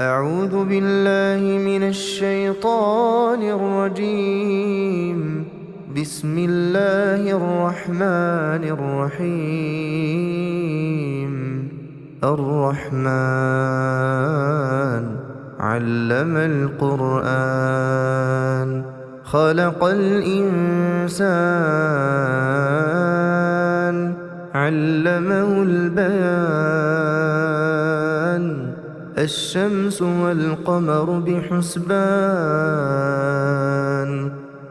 أعوذ بالله من الشيطان الرجيم. بسم الله الرحمن الرحيم. الرحمن علم القرآن خلق الإنسان علمه البيان الشمس والقمر بحسبان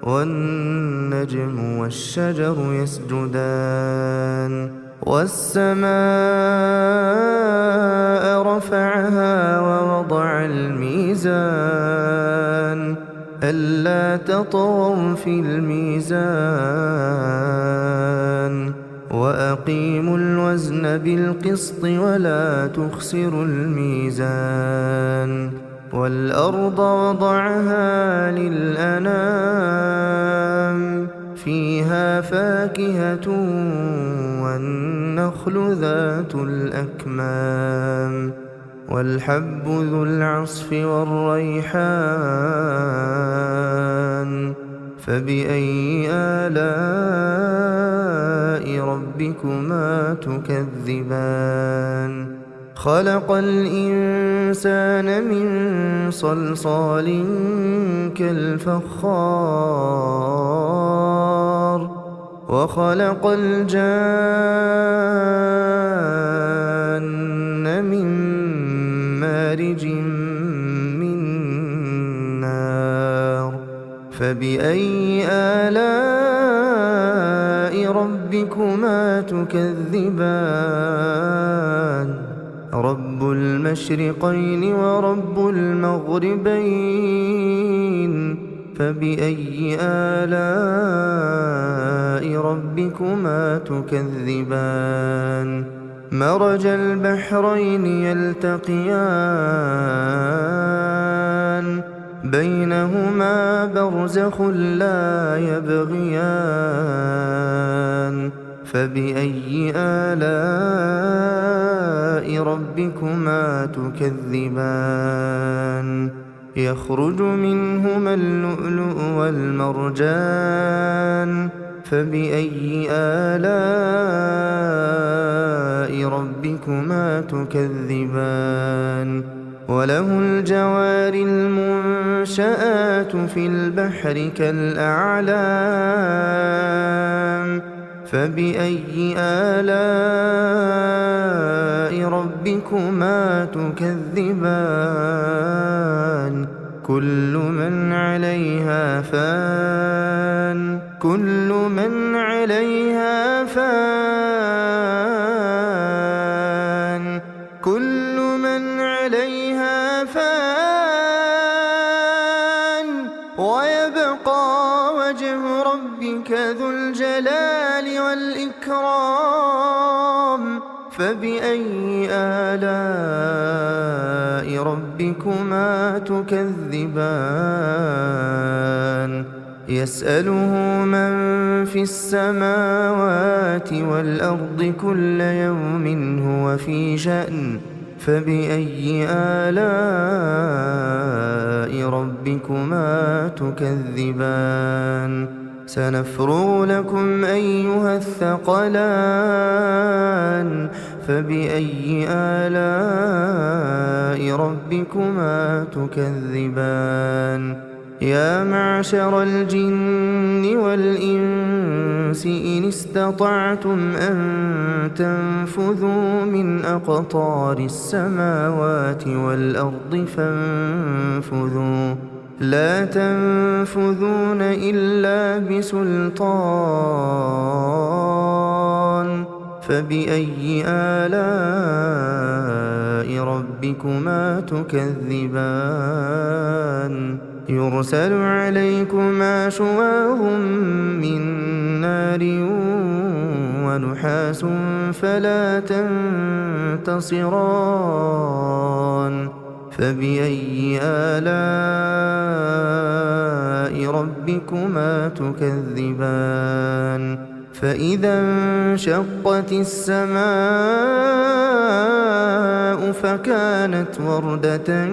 والنجم والشجر يسجدان والسماء رفعها ووضع الميزان ألا تطغوا في الميزان وأقيموا الوزن بالقسط ولا تخسروا الميزان والأرض وضعها للأنام فيها فاكهة والنخل ذات الأكمام والحب ذو العصف والريحان فبأي آلاء ربكما تكذبان خلق الإنسان من صلصال كالفخار وخلق الجان من مارج من نار فبأي آلاء ربكما تكذبان رب المشرقين ورب المغربين فبأي آلاء ربكما تكذبان مرج البحرين يلتقيان بينهما برزخ لا يبغيان فبأي آلاء ربكما تكذبان يخرج منهما اللؤلؤ والمرجان فبأي آلاء ربكما تكذبان وله الجوار المنشآت في البحر كالأعلام فبأي آلاء ربكما تكذبان كل من عليها فان كل من عليها فان كل من عليها فان ويبقى وجه ربك ذو الجلال والإكرام فبأي آلاء ربكما تكذبان يسأله من في السماوات والأرض كل يوم هو في شأن فبأي آلاء ربكما تكذبان سنفرغ لكم أيها الثقلان فبأي آلاء ربكما تكذبان يا معشر الجن والإنس إن استطعتم أن تنفذوا من أقطار السماوات والأرض فانفذوا لا تنفذون إلا بسلطان فبأي آلاء ربكما تكذبان يرسل عليكما شواظ من نار ونحاس فلا تنتصران فبأي آلاء ربكما تكذبان فإذا انشقت السماء فكانت وردة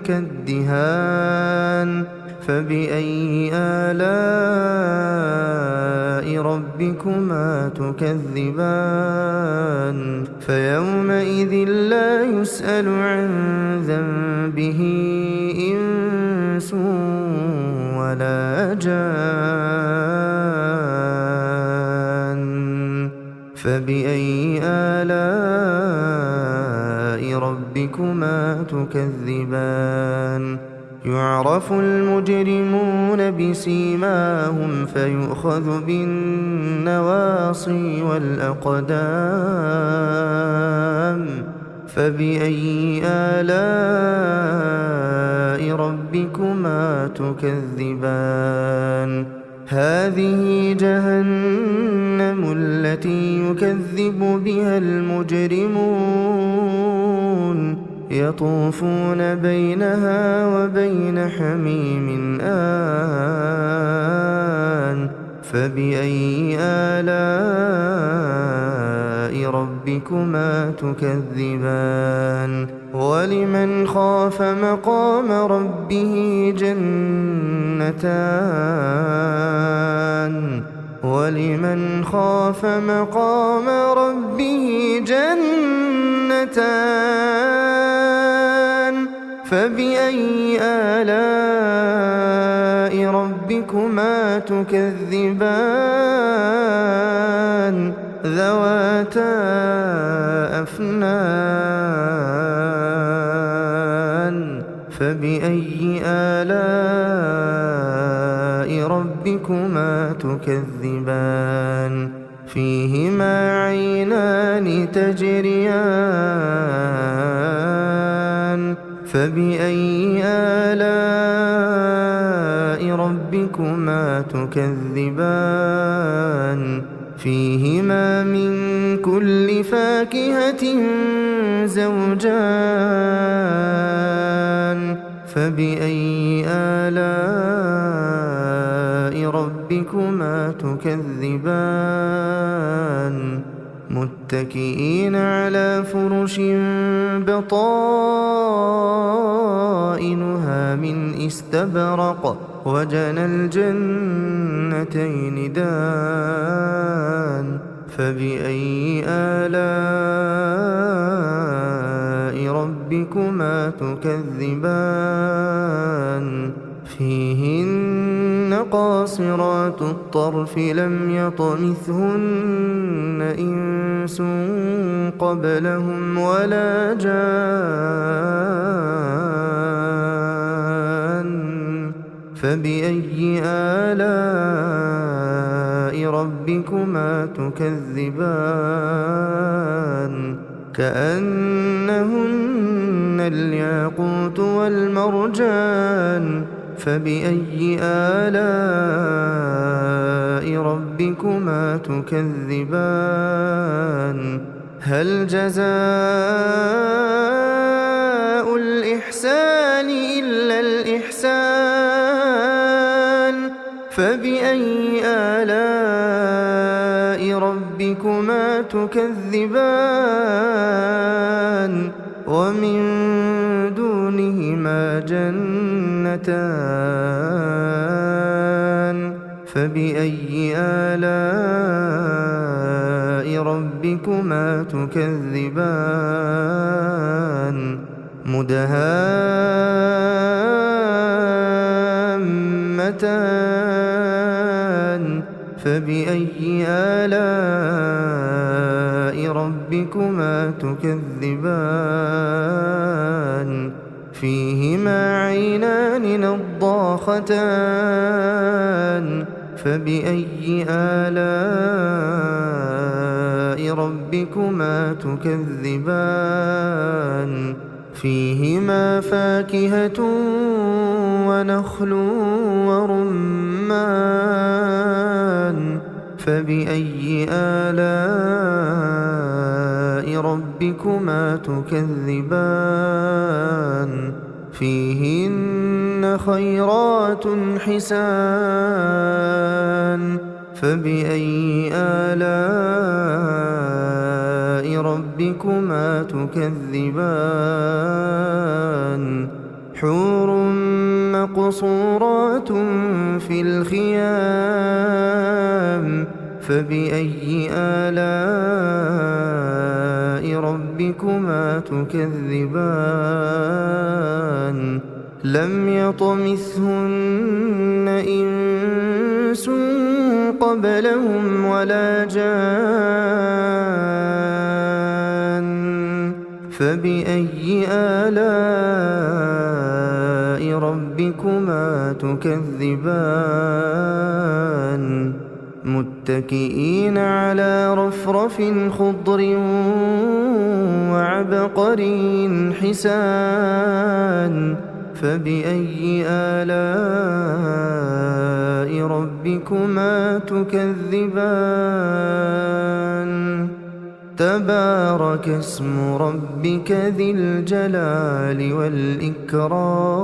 كالدهان فبأي آلاء ربكما تكذبان فيومئذ لا يسأل عن ذنبه إنس ولا جان فبأي آلاء ربكما تكذبان يعرف المجرمون بسيماهم فيؤخذ بالنواصي والأقدام فبأي آلاء ربكما تكذبان هذه جهنم التي يكذب بها المجرمون يطوفون بينها وبين حميم آن فبأي آلاء ربكما تكذبان ولمن خاف مقام ربه جنتان ولمن خاف مقام ربه جنتان فبأي آلاء ربكما تكذبان ذواتا أفنان فبأي آلاء ربكما تكذبان فيهما عينان تجريان فبأي آلاء ربكما تكذبان فيهما من كل فاكهة زوجان فبأي آلاء ربكما تكذبان متكئين على فرش بطائنها من استبرق وجنى الجنتين دان فبأي آلاء ربكما تكذبان فيهن قاصرات الطرف لم يطمثهن إنس قبلهم ولا جان فبأي آلاء ربكما تكذبان كأنهن الياقوت والمرجان فبأي آلاء ربكما تكذبان هل جزاء الإحسان إلا الإحسان فبأي آلاء ربكما تكذبان ومن دونهما جنتان فبأي آلاء ربكما تكذبان مدهامتان فبأي آلاء ربكما تكذبان فيهما عينان نضاختان فبأي آلاء ربكما تكذبان فيهما فاكهة ونخل ورمان فبأي آلاء ربكما تكذبان فيهن خيرات حسان فبأي آلاء ربكما تكذبان حور مقصورات في الخيام فبأي آلاء ربكما تكذبان لم يطمثهن إنس قبلهم ولا جان فبأي آلاء ربكما تكذبان متكئين على رفرف خضر وعبقري حسان فبأي آلاء ربكما تكذبان تبارك اسم ربك ذي الجلال والإكرام